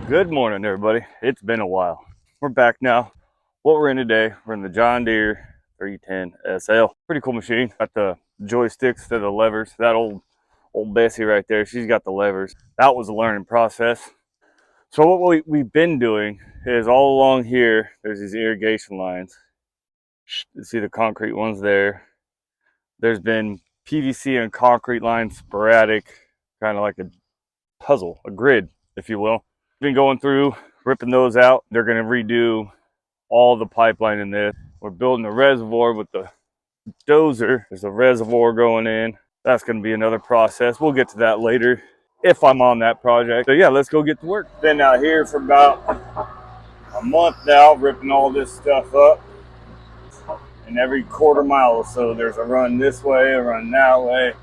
Good morning, everybody. It's been a while. We're back now. What we're in today, we're in the John Deere 310 SL. Pretty cool machine. Got the joysticks to the levers. That old Bessie right there, she's got the levers. That was a learning process. So what we've been doing is all along here, there's these irrigation lines. You see the concrete ones there. There's been PVC and concrete lines sporadic, kind of like a puzzle, a grid, if you will. Been going through, ripping those out. They're going to redo all the pipeline in this. We're building a reservoir with the dozer. There's a reservoir going in. That's going to be another process. We'll get to that later if I'm on that project. So yeah, let's go get to work. Been out here for about a month now, ripping all this stuff up. And every quarter mile or so, there's a run this way, a run that way.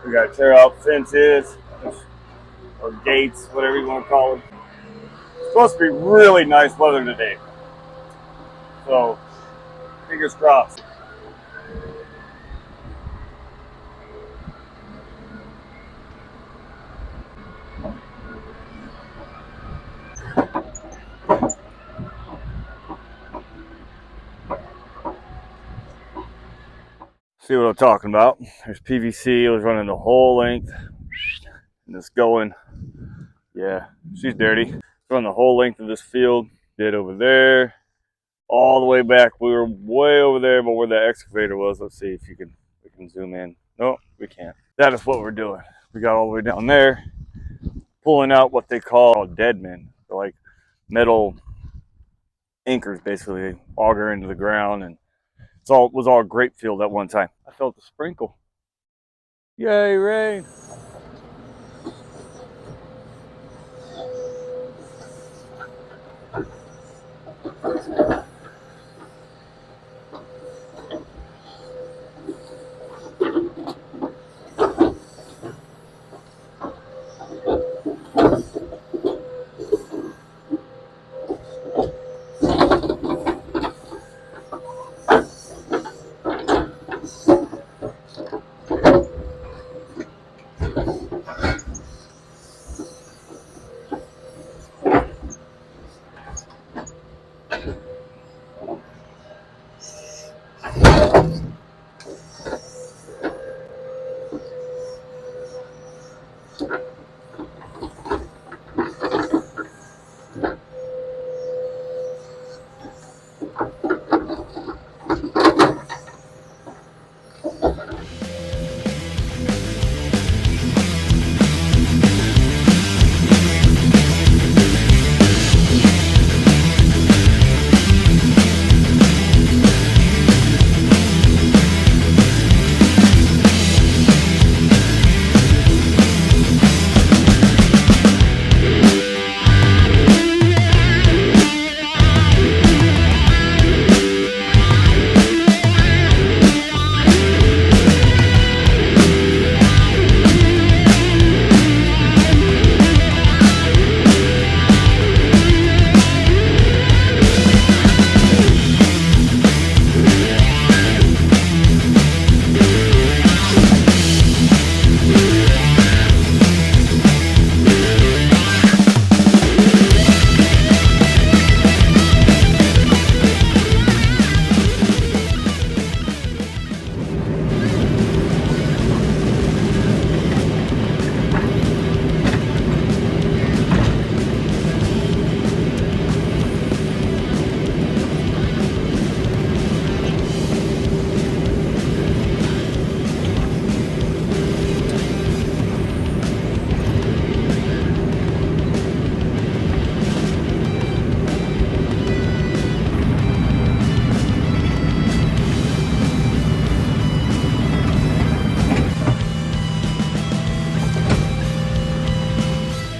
We got to tear out fences or gates, whatever you want to call them. It's supposed to be really nice weather today. So, fingers crossed. See what I'm talking about? There's PVC. It was running the whole length. And it's going. Yeah, she's dirty. Running the whole length of this field. Did over there. All the way back. We were way over there, but where the excavator was. Let's see if we can zoom in. No, we can't. That is what we're doing. We got all the way down there, pulling out what they call dead men. They're like metal anchors, basically, auger into the ground, and it was all grape field at one time. I felt the sprinkle. Yay, rain!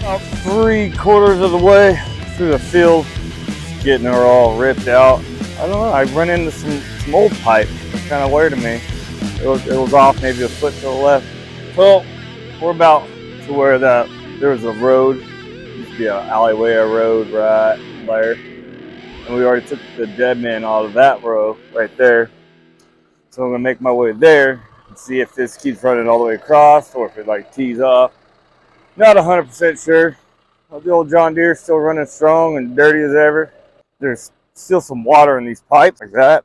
About 3/4 of the way through the field, getting her all ripped out. I don't know, I run into some old pipe. It's kind of weird to me. It was off maybe a foot to the left. So we're about to where there was a road. It used to be an alleyway, a road right there. And we already took the dead man out of that row right there. So I'm gonna make my way there and see if this keeps running all the way across or if it like tees off. Not 100% sure. The old John Deere still running strong and dirty as ever. There's still some water in these pipes like that.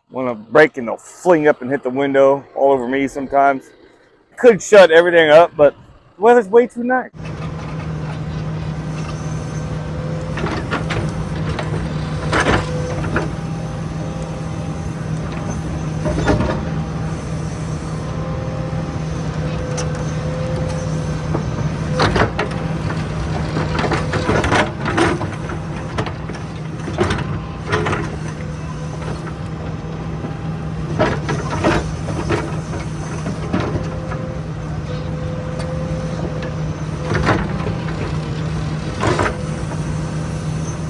When I'm braking, they'll fling up and hit the window all over me sometimes. Could shut everything up, but the weather's way too nice.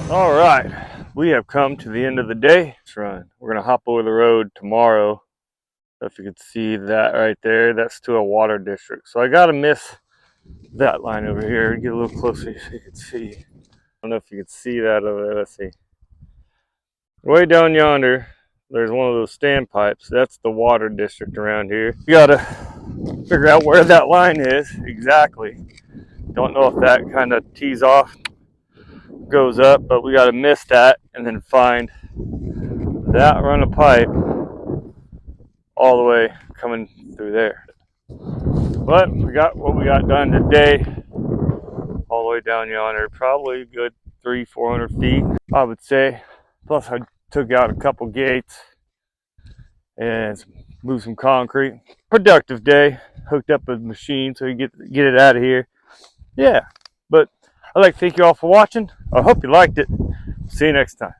All right, we have come to the end of the day. Let's run. We're gonna hop over the road tomorrow. If you could see that right there, that's to a water district. So I gotta miss that line over here. Get a little closer so you can see. I don't know if you can see that over there. Let's see. Way down yonder, there's one of those standpipes. That's the water district around here. You gotta figure out where that line is exactly. Don't know if that kind of tees off, goes up, but we gotta miss that and then find that run of pipe all the way coming through there. But we got what we got done today, all the way down yonder, probably a good 300-400 feet, I would say. Plus I took out a couple gates and moved some concrete. Productive day. Hooked up a machine so you get it out of here. Yeah, but I'd like to thank you all for watching. I hope you liked it. See you next time.